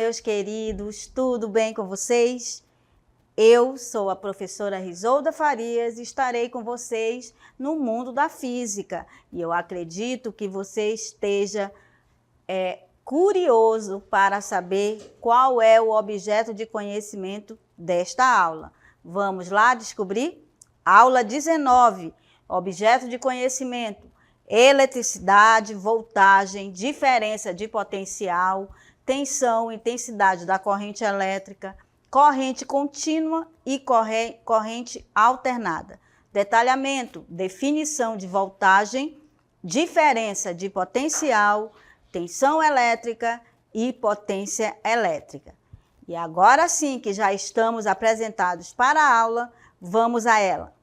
meus queridos, tudo bem com vocês? Eu sou a professora Risolda Farias e estarei com vocês no mundo da física. E eu acredito que você esteja curioso para saber qual é o objeto de conhecimento desta aula. Vamos lá descobrir? Aula 19, objeto de conhecimento. Eletricidade, voltagem, diferença de potencial, tensão, intensidade da corrente elétrica, corrente contínua e corrente alternada. Detalhamento, definição de voltagem, diferença de potencial, tensão elétrica e potência elétrica. E agora sim que já estamos apresentados para a aula, vamos a ela.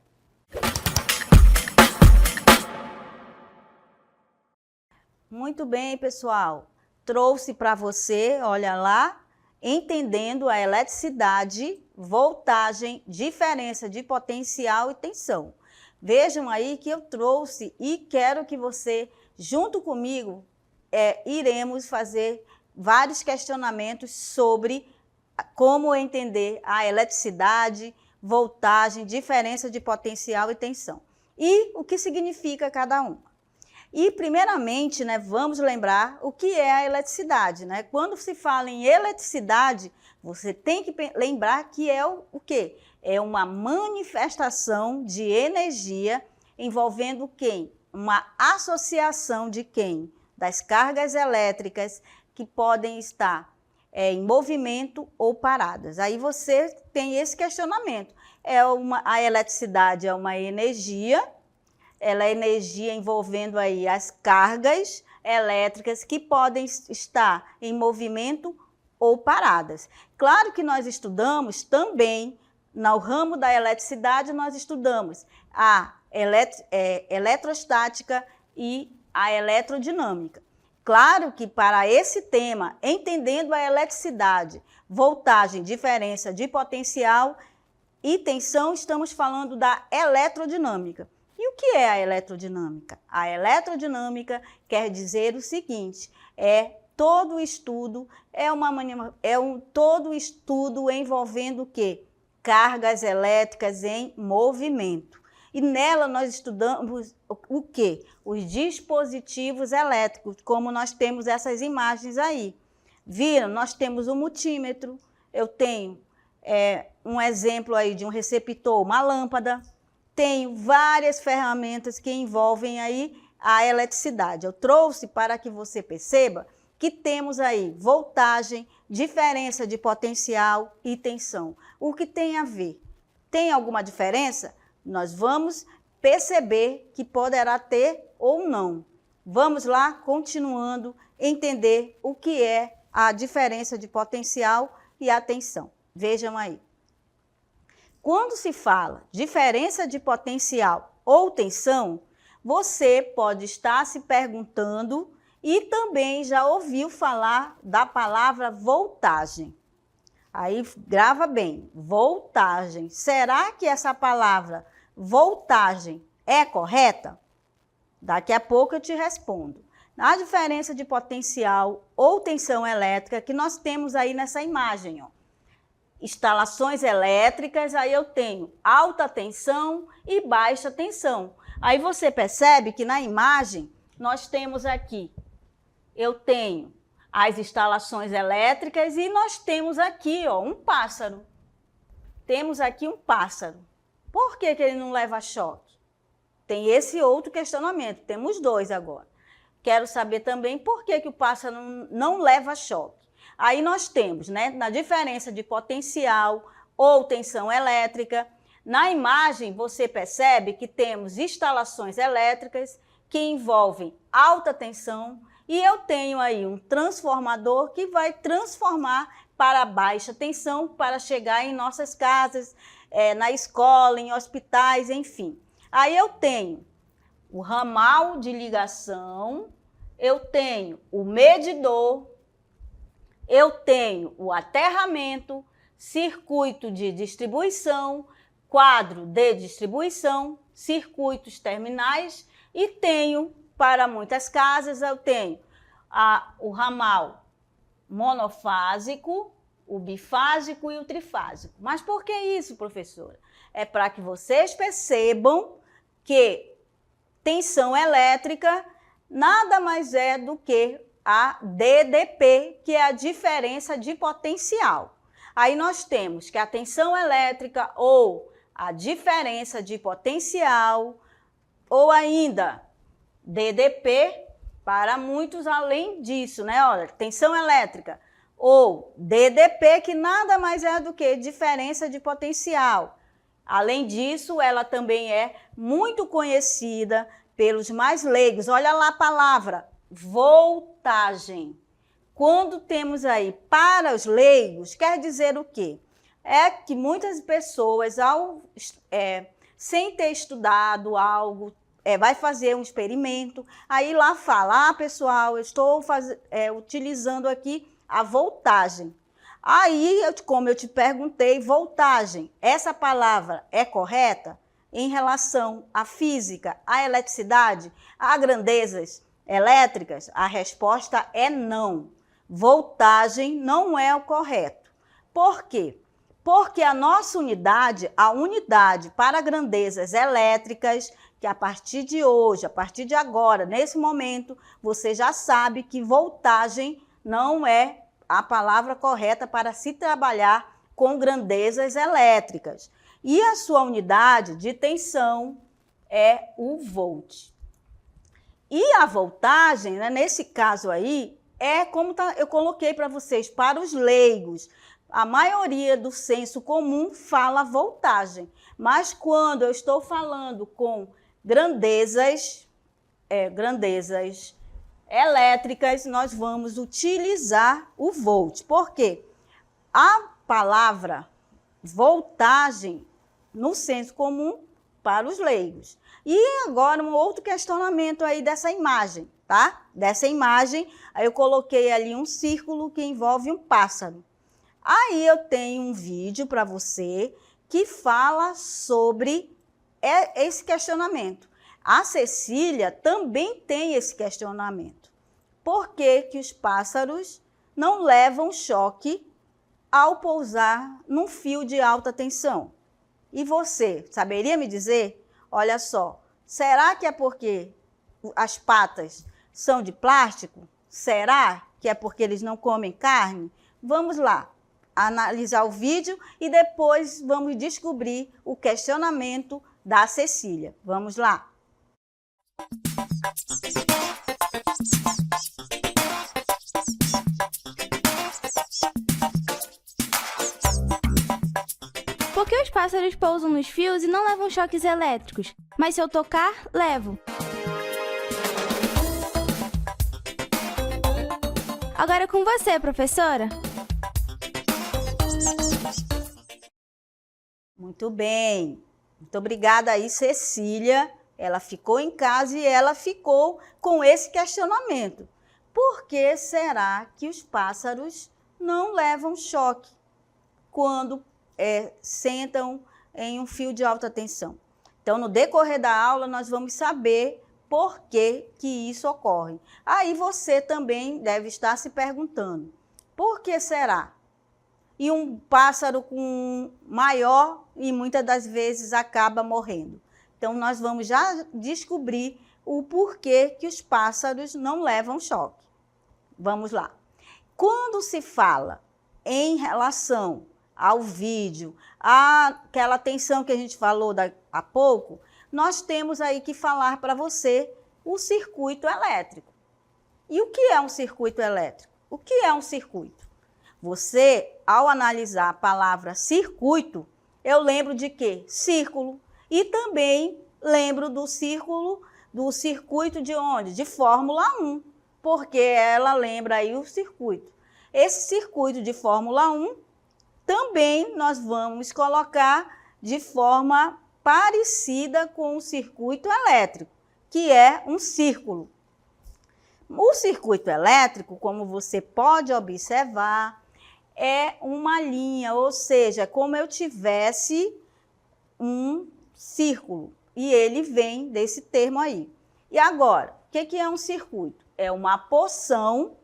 Muito bem, pessoal. Trouxe para você, olha lá, entendendo a eletricidade, voltagem, diferença de potencial e tensão. Vejam aí que eu trouxe e quero que você, junto comigo, iremos fazer vários questionamentos sobre como entender a eletricidade, voltagem, diferença de potencial e tensão. E o que significa cada uma. E, primeiramente, vamos lembrar o que é a eletricidade. Quando se fala em eletricidade, você tem que lembrar que é o quê? É uma manifestação de energia envolvendo quem? Uma associação de quem? Das cargas elétricas que podem estar em movimento ou paradas. Aí você tem esse questionamento. A eletricidade é uma energia. Ela é energia envolvendo aí as cargas elétricas que podem estar em movimento ou paradas. Claro que nós estudamos também, no ramo da eletricidade, nós estudamos a eletrostática e a eletrodinâmica. Claro que para esse tema, entendendo a eletricidade, voltagem, diferença de potencial e tensão, estamos falando da eletrodinâmica. E o que é a eletrodinâmica? A eletrodinâmica quer dizer o seguinte, todo estudo envolvendo o quê? Cargas elétricas em movimento. E nela nós estudamos o quê? Os dispositivos elétricos, como nós temos essas imagens aí. Viram? Nós temos um multímetro, eu tenho um exemplo aí de um receptor, uma lâmpada. Tenho várias ferramentas que envolvem aí a eletricidade. Eu trouxe para que você perceba que temos aí voltagem, diferença de potencial e tensão. O que tem a ver? Tem alguma diferença? Nós vamos perceber que poderá ter ou não. Vamos lá, continuando, entender o que é a diferença de potencial e a tensão. Vejam aí. Quando se fala diferença de potencial ou tensão, você pode estar se perguntando e também já ouviu falar da palavra voltagem. Aí grava bem, voltagem. Será que essa palavra voltagem é correta? Daqui a pouco eu te respondo. A diferença de potencial ou tensão elétrica que nós temos aí nessa imagem, ó. Instalações elétricas, aí eu tenho alta tensão e baixa tensão. Aí você percebe que na imagem nós temos aqui, eu tenho as instalações elétricas e nós temos aqui, ó, um pássaro. Temos aqui um pássaro. Por que ele não leva choque? Tem esse outro questionamento, temos dois agora. Quero saber também por que o pássaro não leva choque. Aí nós temos, na diferença de potencial ou tensão elétrica, na imagem você percebe que temos instalações elétricas que envolvem alta tensão e eu tenho aí um transformador que vai transformar para baixa tensão para chegar em nossas casas, na escola, em hospitais, enfim. Aí eu tenho o ramal de ligação, eu tenho o medidor, eu tenho o aterramento, circuito de distribuição, quadro de distribuição, circuitos terminais e tenho, para muitas casas, eu tenho o ramal monofásico, o bifásico e o trifásico. Mas por que isso, professora? É para que vocês percebam que tensão elétrica nada mais é do que a DDP, que é a diferença de potencial. Aí nós temos que a tensão elétrica ou a diferença de potencial, ou ainda DDP, para muitos além disso, né? Olha, tensão elétrica ou DDP, que nada mais é do que diferença de potencial. Além disso, ela também é muito conhecida pelos mais leigos. Olha lá a palavra, voltagem. Quando temos aí para os leigos, quer dizer o quê? É que muitas pessoas, sem ter estudado algo, vai fazer um experimento, aí lá fala, pessoal, eu estou utilizando aqui a voltagem. Aí, como eu te perguntei, voltagem, essa palavra é correta em relação à física, à eletricidade, a grandezas elétricas? A resposta é não. Voltagem não é o correto. Por quê? Porque a nossa unidade, a unidade para grandezas elétricas, que a partir de hoje, a partir de agora, nesse momento, você já sabe que voltagem não é a palavra correta para se trabalhar com grandezas elétricas. E a sua unidade de tensão é o volt. E a voltagem, né, nesse caso aí, é como eu coloquei para vocês, para os leigos. A maioria do senso comum fala voltagem, mas quando eu estou falando com grandezas elétricas, nós vamos utilizar o volt. Por quê? A palavra voltagem no senso comum para os leigos. E agora um outro questionamento aí dessa imagem, tá? Dessa imagem, aí eu coloquei ali um círculo que envolve um pássaro. Aí eu tenho um vídeo para você que fala sobre esse questionamento. A Cecília também tem esse questionamento. Por que que os pássaros não levam choque ao pousar num fio de alta tensão? E você, saberia me dizer? Olha só, será que é porque as patas são de plástico? Será que é porque eles não comem carne? Vamos lá, analisar o vídeo e depois vamos descobrir o questionamento da Cecília. Vamos lá. Por que os pássaros pousam nos fios e não levam choques elétricos? Mas se eu tocar, levo. Agora é com você, professora. Muito bem. Muito obrigada aí, Cecília. Ela ficou em casa e ela ficou com esse questionamento. Por que será que os pássaros não levam choque quando sentam em um fio de alta tensão? Então, no decorrer da aula, nós vamos saber por que que isso ocorre. Aí você também deve estar se perguntando, por que será? E um pássaro com maior e muitas das vezes acaba morrendo. Então, nós vamos já descobrir o porquê que os pássaros não levam choque. Vamos lá. Quando se fala em relação ao vídeo, àquela tensão que a gente falou há pouco, nós temos aí que falar para você o circuito elétrico. E o que é um circuito elétrico? O que é um circuito? Você, ao analisar a palavra circuito, eu lembro de quê? Círculo. E também lembro do circuito de onde? De Fórmula 1, porque ela lembra aí o circuito. Esse circuito de Fórmula 1 também nós vamos colocar de forma parecida com o circuito elétrico, que é um círculo. O circuito elétrico, como você pode observar, é uma linha, ou seja, como eu tivesse um círculo, e ele vem desse termo aí. E agora, o que é um circuito? É uma porção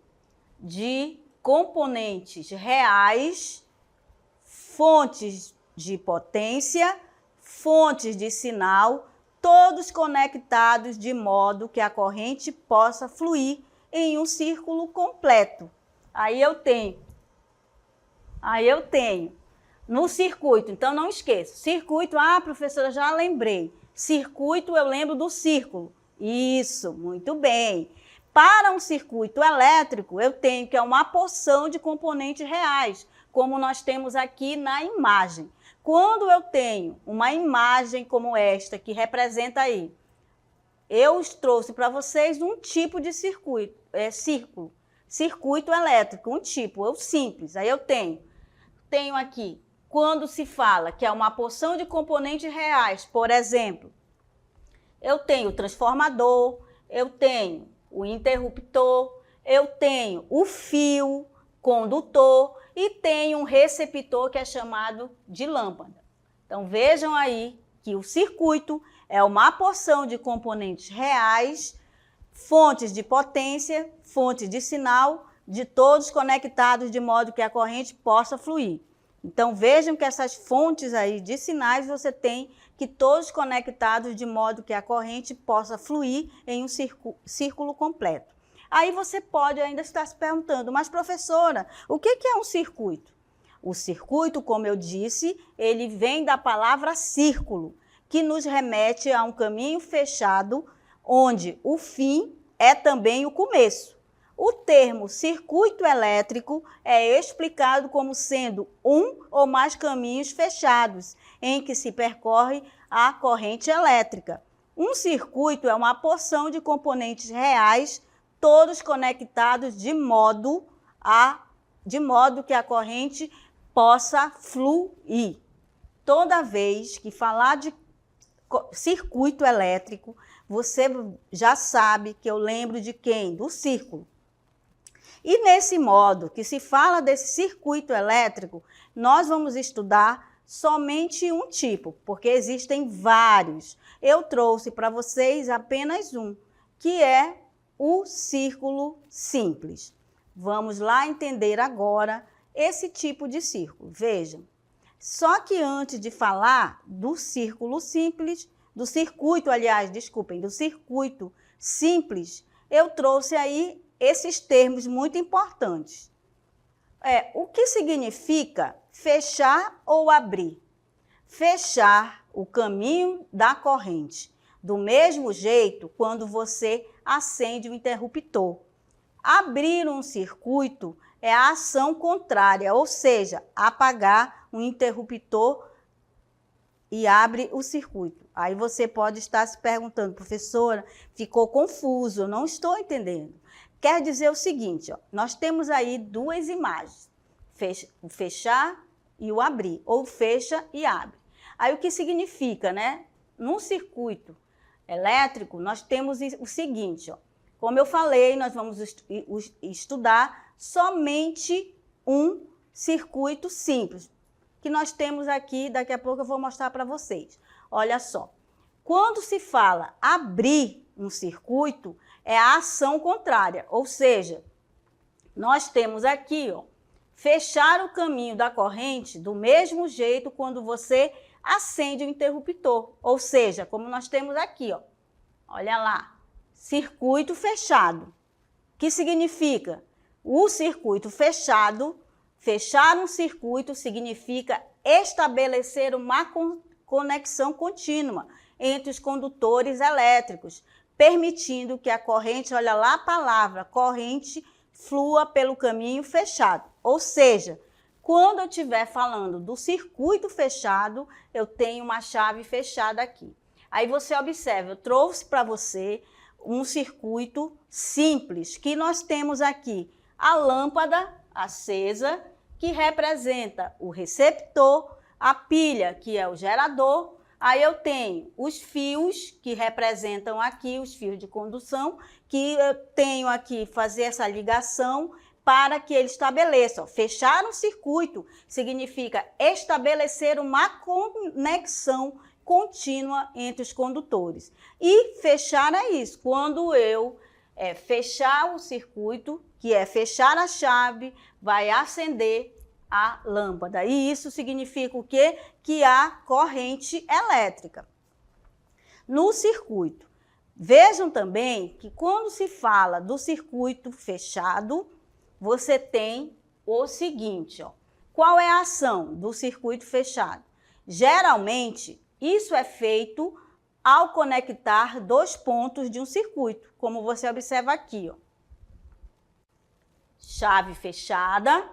de componentes reais, fontes de potência, fontes de sinal, todos conectados de modo que a corrente possa fluir em um círculo completo. Aí eu tenho no circuito, então não esqueça, circuito, professora, já lembrei. Circuito, eu lembro do círculo. Isso, muito bem. Para um circuito elétrico, eu tenho que é uma porção de componentes reais, como nós temos aqui na imagem. Quando eu tenho uma imagem como esta, que representa aí, eu trouxe para vocês um tipo de circuito, circuito elétrico, um tipo, simples. Aí eu tenho aqui, quando se fala que é uma porção de componentes reais, por exemplo, eu tenho o transformador, eu tenho o interruptor, eu tenho o fio condutor e tenho um receptor que é chamado de lâmpada. Então vejam aí que o circuito é uma porção de componentes reais, fontes de potência, fontes de sinal, de todos conectados de modo que a corrente possa fluir. Então vejam que essas fontes aí de sinais você tem que todos conectados de modo que a corrente possa fluir em um círculo completo. Aí você pode ainda estar se perguntando, mas professora, o que é um circuito? O circuito, como eu disse, ele vem da palavra círculo, que nos remete a um caminho fechado, onde o fim é também o começo. O termo circuito elétrico é explicado como sendo um ou mais caminhos fechados, em que se percorre a corrente elétrica. Um circuito é uma porção de componentes reais, todos conectados de modo que a corrente possa fluir. Toda vez que falar de circuito elétrico, você já sabe que eu lembro de quem? Do círculo. E nesse modo que se fala desse circuito elétrico, nós vamos estudar somente um tipo, porque existem vários. Eu trouxe para vocês apenas um, que é o círculo simples. Vamos lá entender agora esse tipo de círculo. Vejam, só que antes de falar do círculo simples, do circuito simples, eu trouxe aí esses termos muito importantes. O que significa fechar ou abrir? Fechar o caminho da corrente. Do mesmo jeito, quando você acende o interruptor. Abrir um circuito é a ação contrária, ou seja, apagar um interruptor e abre o circuito. Aí você pode estar se perguntando, professora, ficou confuso, eu não estou entendendo. Quer dizer o seguinte, nós temos aí duas imagens, o fechar e o abrir, ou fecha e abre. Aí o que significa, né? Num circuito elétrico, nós temos o seguinte, como eu falei, nós vamos estudar somente um circuito simples, que nós temos aqui, daqui a pouco eu vou mostrar para vocês. Olha só, quando se fala abrir um circuito, é a ação contrária, ou seja, nós temos aqui, fechar o caminho da corrente do mesmo jeito quando você acende o interruptor, ou seja, como nós temos aqui, olha lá, circuito fechado. O que significa? O circuito fechado, fechar um circuito significa estabelecer uma conexão contínua entre os condutores elétricos, permitindo que a corrente, olha lá a palavra, corrente, flua pelo caminho fechado. Ou seja, quando eu estiver falando do circuito fechado, eu tenho uma chave fechada aqui. Aí você observa, eu trouxe para você um circuito simples, que nós temos aqui a lâmpada acesa, que representa o receptor, a pilha, que é o gerador. Aí eu tenho os fios, que representam aqui os fios de condução, que eu tenho aqui fazer essa ligação para que ele estabeleça. Fechar um circuito significa estabelecer uma conexão contínua entre os condutores. E fechar é isso, quando eu é fechar o circuito, que é fechar a chave, vai acender a lâmpada. E isso significa o quê? Que há corrente elétrica no circuito. Vejam também que quando se fala do circuito fechado, você tem o seguinte, ó. Qual é a ação do circuito fechado? Geralmente, isso é feito ao conectar dois pontos de um circuito, como você observa aqui, ó. Chave fechada.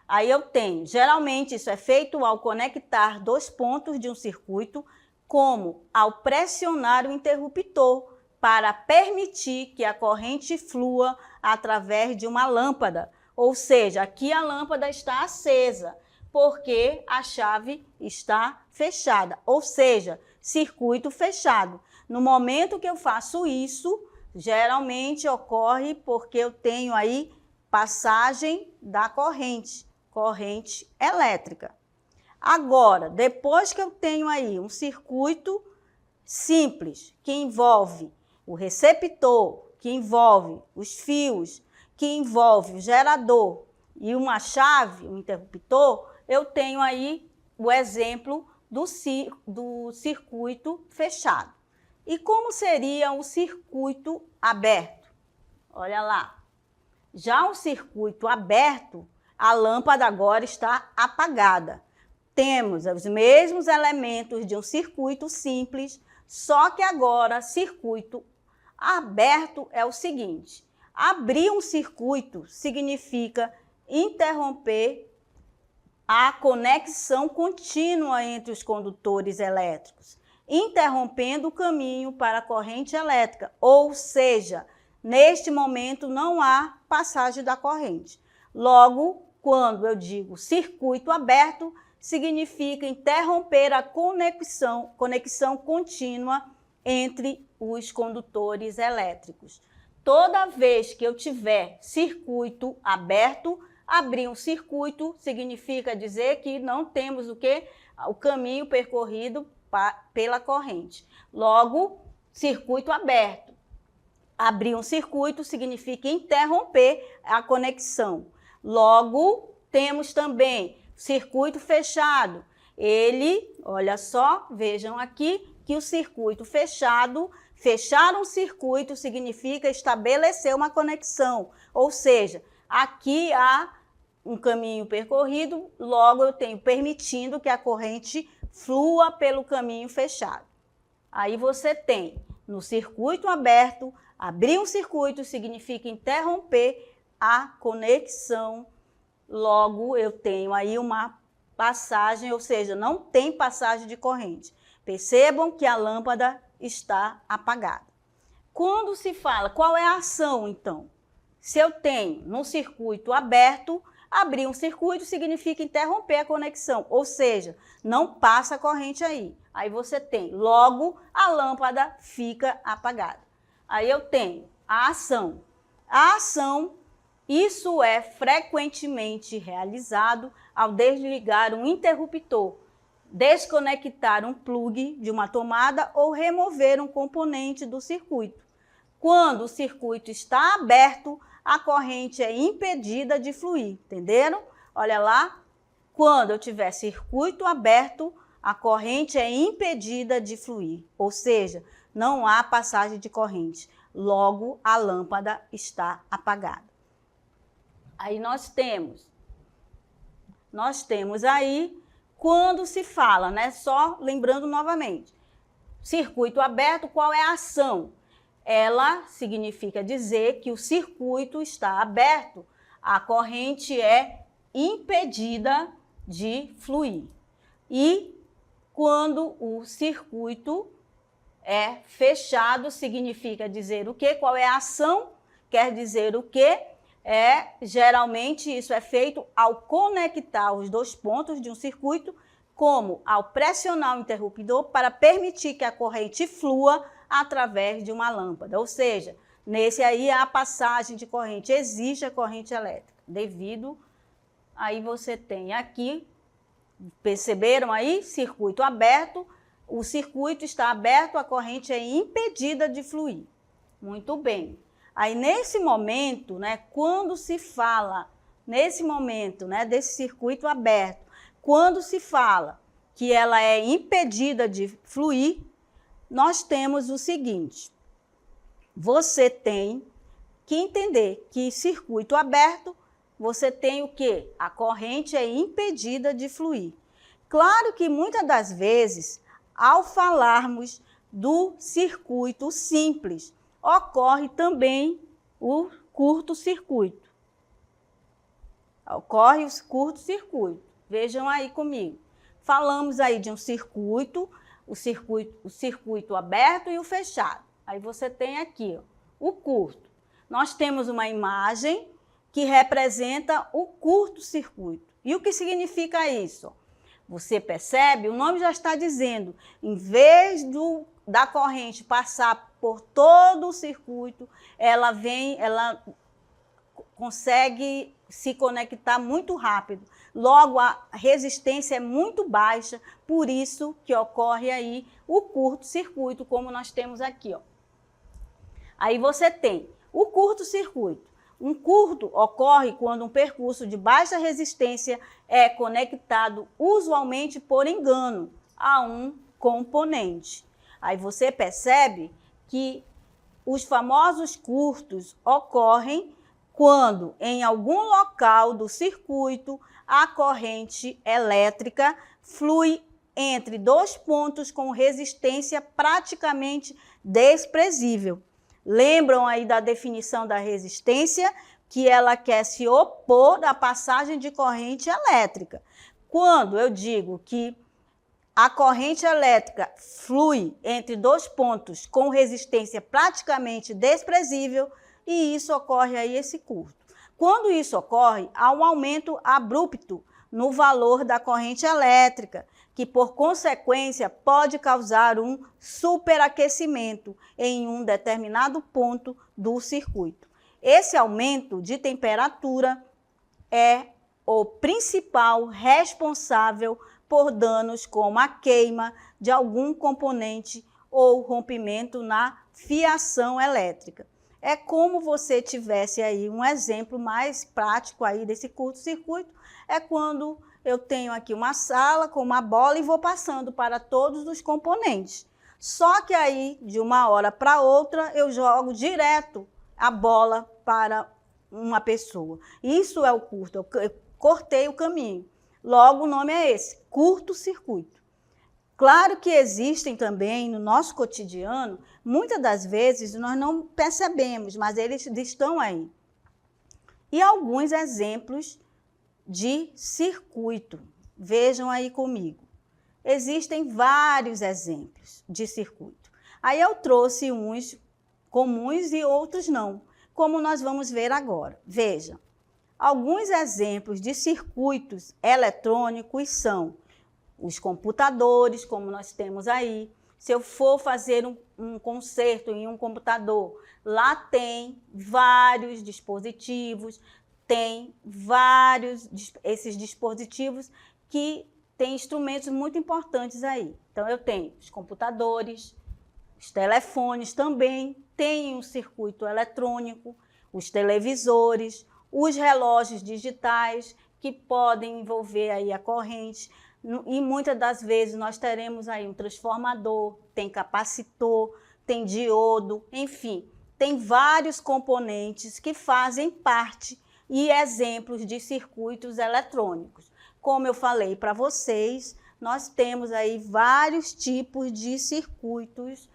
Aí eu tenho, geralmente isso é feito ao conectar dois pontos de um circuito, como ao pressionar o interruptor para permitir que a corrente flua através de uma lâmpada. Ou seja, aqui a lâmpada está acesa, porque a chave está fechada. Ou seja, circuito fechado. No momento que eu faço isso, geralmente ocorre porque eu tenho aí passagem da corrente elétrica. Agora, depois que eu tenho aí um circuito simples, que envolve o receptor, que envolve os fios, que envolve o gerador e uma chave, um interruptor, eu tenho aí o exemplo do circuito fechado. E como seria o circuito aberto? Olha lá. Já o circuito aberto, a lâmpada agora está apagada. Temos os mesmos elementos de um circuito simples, só que agora circuito aberto é o seguinte: abrir um circuito significa interromper a conexão contínua entre os condutores elétricos, interrompendo o caminho para a corrente elétrica, ou seja, neste momento não há passagem da corrente. Logo, quando eu digo circuito aberto, significa interromper a conexão contínua entre os condutores elétricos. Toda vez que eu tiver circuito aberto, abrir um circuito significa dizer que não temos o quê? O caminho percorrido pela corrente. Logo, circuito aberto. Abrir um circuito significa interromper a conexão. Logo, temos também circuito fechado. Ele, olha só, vejam aqui que o circuito fechado, fechar um circuito significa estabelecer uma conexão. Ou seja, aqui há um caminho percorrido, logo eu tenho permitindo que a corrente flua pelo caminho fechado. Aí você tem no circuito aberto, abrir um circuito significa interromper a conexão. Logo, eu tenho aí uma passagem, ou seja, não tem passagem de corrente. Percebam que a lâmpada está apagada. Quando se fala, qual é a ação, então? Se eu tenho no circuito aberto, abrir um circuito significa interromper a conexão, ou seja, não passa a corrente aí. Aí você tem, logo, a lâmpada fica apagada. Aí eu tenho a ação. A ação, isso é frequentemente realizado ao desligar um interruptor, desconectar um plug de uma tomada ou remover um componente do circuito. Quando o circuito está aberto, a corrente é impedida de fluir, entenderam? Olha lá, quando eu tiver circuito aberto, a corrente é impedida de fluir, ou seja, não há passagem de corrente. Logo, a lâmpada está apagada. Aí nós temos aí, quando se fala, né? Só lembrando novamente, circuito aberto, qual é a ação? Ela significa dizer que o circuito está aberto, a corrente é impedida de fluir. E quando o circuito é fechado, significa dizer o quê? Qual é a ação? Quer dizer o quê? Geralmente isso é feito ao conectar os dois pontos de um circuito, como ao pressionar o interruptor para permitir que a corrente flua através de uma lâmpada. Ou seja, nesse aí a passagem de corrente, existe a corrente elétrica. Devido, aí você tem aqui, perceberam aí? Circuito aberto, o circuito está aberto, a corrente é impedida de fluir. Muito bem. Aí, nesse momento, né, quando se fala, nesse momento, né, desse circuito aberto, quando se fala que ela é impedida de fluir, nós temos o seguinte: você tem que entender que circuito aberto, você tem o quê? A corrente é impedida de fluir. Claro que muitas das vezes, ao falarmos do circuito simples, ocorre também o curto-circuito. Ocorre o curto-circuito. Vejam aí comigo. Falamos aí de um circuito, o circuito aberto e o fechado. Aí você tem aqui, ó, o curto. Nós temos uma imagem que representa o curto-circuito. E o que significa isso? Você percebe? O nome já está dizendo, em vez da corrente passar por todo o circuito, ela consegue se conectar muito rápido. Logo, a resistência é muito baixa, por isso que ocorre aí o curto-circuito, como nós temos aqui, ó. Aí você tem o curto-circuito. Um curto ocorre quando um percurso de baixa resistência é conectado usualmente por engano a um componente. Aí você percebe que os famosos curtos ocorrem quando em algum local do circuito a corrente elétrica flui entre dois pontos com resistência praticamente desprezível. Lembram aí da definição da resistência, que ela quer se opor à passagem de corrente elétrica. Quando eu digo que a corrente elétrica flui entre dois pontos com resistência praticamente desprezível, e isso ocorre aí esse curto. Quando isso ocorre, há um aumento abrupto no valor da corrente elétrica, que por consequência pode causar um superaquecimento em um determinado ponto do circuito. Esse aumento de temperatura é o principal responsável por danos como a queima de algum componente ou rompimento na fiação elétrica. É como você tivesse aí um exemplo mais prático aí desse curto-circuito, é quando eu tenho aqui uma sala com uma bola e vou passando para todos os componentes. Só que aí, de uma hora para outra, eu jogo direto a bola para uma pessoa. Isso é o curto, eu cortei o caminho. Logo, o nome é esse, curto-circuito. Claro que existem também no nosso cotidiano, muitas das vezes nós não percebemos, mas eles estão aí. E alguns exemplos de circuito. Vejam aí comigo. Existem vários exemplos de circuito. Aí eu trouxe uns comuns e outros não, como nós vamos ver agora. Veja, alguns exemplos de circuitos eletrônicos são os computadores, como nós temos aí. Se eu for fazer um conserto em um computador, lá tem vários dispositivos, tem vários esses dispositivos que têm instrumentos muito importantes aí. Então, eu tenho os computadores, os telefones também têm um circuito eletrônico, os televisores, os relógios digitais que podem envolver aí a corrente. E muitas das vezes nós teremos aí um transformador, tem capacitor, tem diodo, enfim, tem vários componentes que fazem parte e exemplos de circuitos eletrônicos. Como eu falei para vocês, nós temos aí vários tipos de circuitos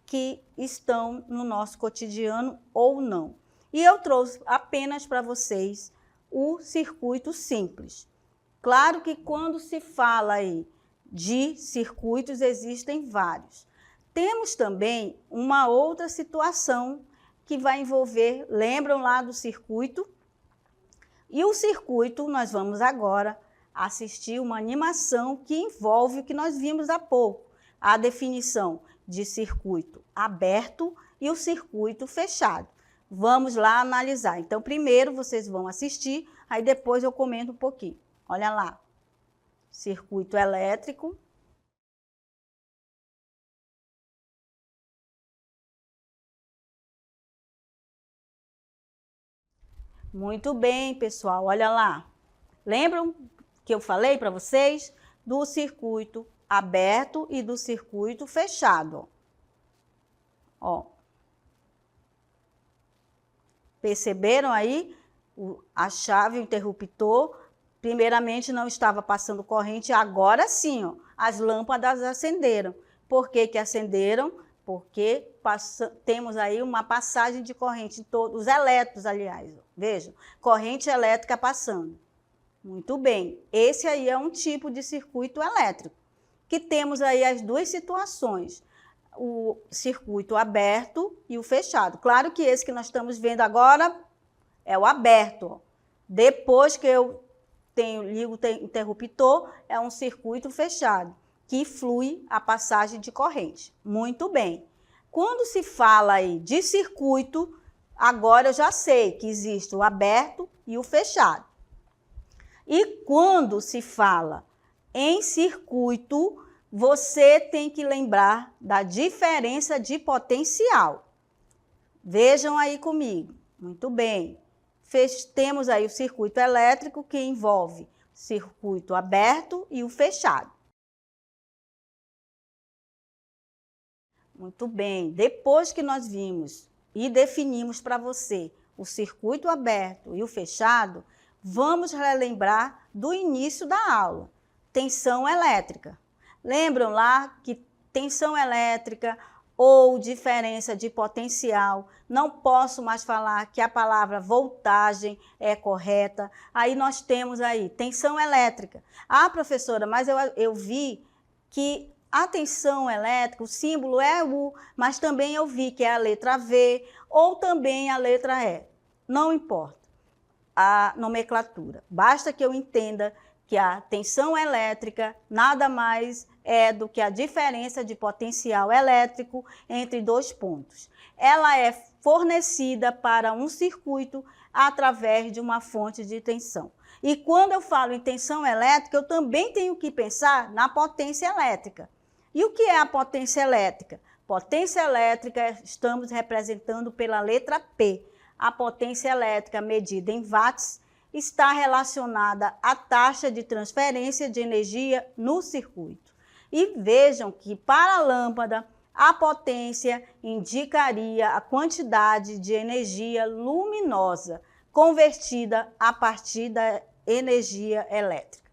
que estão no nosso cotidiano ou não. E eu trouxe apenas para vocês o circuito simples. Claro que quando se fala aí de circuitos, existem vários. Temos também uma outra situação que vai envolver, lembram lá do circuito? E o circuito, nós vamos agora assistir uma animação que envolve o que nós vimos há pouco, a definição de circuito aberto e o circuito fechado. Vamos lá analisar. Então, primeiro vocês vão assistir, aí depois eu comento um pouquinho. Olha lá, circuito elétrico, Muito bem, pessoal, olha lá. Lembram que eu falei para vocês do circuito aberto e do circuito fechado? Ó. Perceberam aí? A chave, o interruptor, primeiramente não estava passando corrente, agora sim, ó, as lâmpadas acenderam. Por que que acenderam? Porque temos aí uma passagem de corrente, todos os elétrons, aliás, ó, vejam, corrente elétrica passando. Muito bem, esse aí é um tipo de circuito elétrico, que temos aí as duas situações, o circuito aberto e o fechado. Claro que esse que nós estamos vendo agora é o aberto, ó. Depois que eu ligo o interruptor, é um circuito fechado, que flui a passagem de corrente. Muito bem. Quando se fala aí de circuito, agora eu já sei que existe o aberto e o fechado. E quando se fala em circuito, você tem que lembrar da diferença de potencial. Vejam aí comigo. Muito bem. Temos aí o circuito elétrico, que envolve o circuito aberto e o fechado. Muito bem. Depois que nós vimos e definimos para você o circuito aberto e o fechado, vamos relembrar do início da aula. Tensão elétrica. Lembram lá que tensão elétrica ou diferença de potencial, não posso mais falar que a palavra voltagem é correta. Aí nós temos aí tensão elétrica. Ah, professora, mas eu vi que a tensão elétrica, o símbolo é U, mas também eu vi que é a letra V ou também a letra E. Não importa a nomenclatura. Basta que eu entenda que a tensão elétrica nada mais é do que a diferença de potencial elétrico entre dois pontos. Ela é fornecida para um circuito através de uma fonte de tensão. E quando eu falo em tensão elétrica, eu também tenho que pensar na potência elétrica. E o que é a potência elétrica? Potência elétrica estamos representando pela letra P. A potência elétrica medida em watts está relacionada à taxa de transferência de energia no circuito. E vejam que para a lâmpada, a potência indicaria a quantidade de energia luminosa convertida a partir da energia elétrica.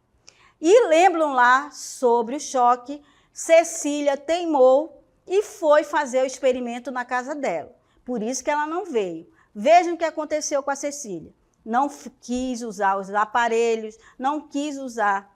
E lembram lá sobre o choque, Cecília teimou e foi fazer o experimento na casa dela. Por isso que ela não veio. Vejam o que aconteceu com a Cecília. Não quis usar os aparelhos, não quis usar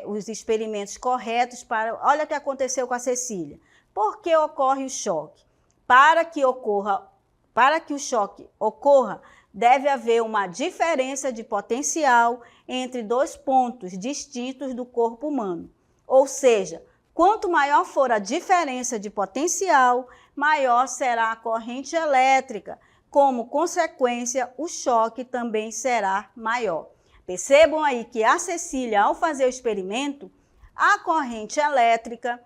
os experimentos corretos para... Olha o que aconteceu com a Cecília. Por que ocorre o choque? Para que o choque ocorra, deve haver uma diferença de potencial entre dois pontos distintos do corpo humano. Ou seja, quanto maior for a diferença de potencial, maior será a corrente elétrica. Como consequência, o choque também será maior. Percebam aí que a Cecília, ao fazer o experimento, a corrente elétrica,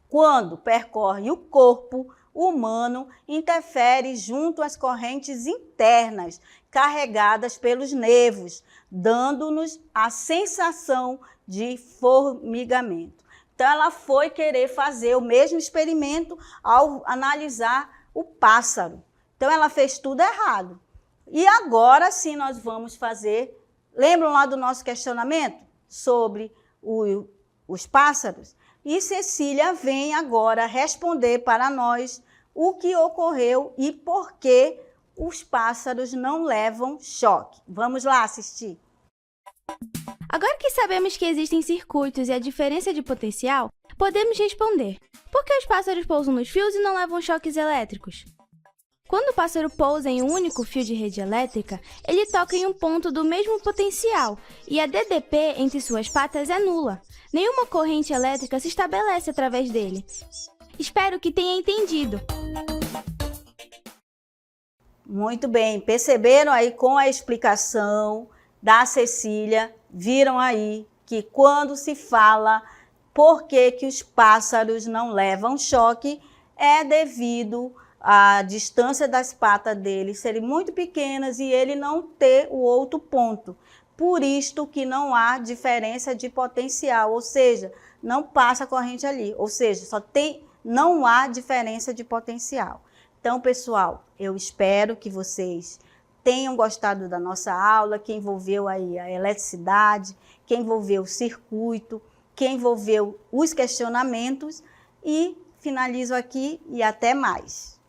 quando percorre o corpo humano, interfere junto às correntes internas, carregadas pelos nervos, dando-nos a sensação de formigamento. Então, ela foi querer fazer o mesmo experimento ao analisar o pássaro. Então, ela fez tudo errado. E agora sim nós vamos fazer... Lembram lá do nosso questionamento sobre os pássaros? E Cecília vem agora responder para nós o que ocorreu e por que os pássaros não levam choque. Vamos lá assistir. Agora que sabemos que existem circuitos e a diferença de potencial, podemos responder: por que os pássaros pousam nos fios e não levam choques elétricos? Quando o pássaro pousa em um único fio de rede elétrica, ele toca em um ponto do mesmo potencial e a DDP entre suas patas é nula. Nenhuma corrente elétrica se estabelece através dele. Espero que tenha entendido. Muito bem, perceberam aí com a explicação da Cecília, viram aí que quando se fala por que os pássaros não levam choque, é devido a distância das patas dele serem muito pequenas e ele não ter o outro ponto. Por isto que não há diferença de potencial, ou seja, não passa corrente ali, ou seja, não há diferença de potencial. Então, pessoal, eu espero que vocês tenham gostado da nossa aula, que envolveu aí a eletricidade, que envolveu o circuito, que envolveu os questionamentos, e finalizo aqui e até mais.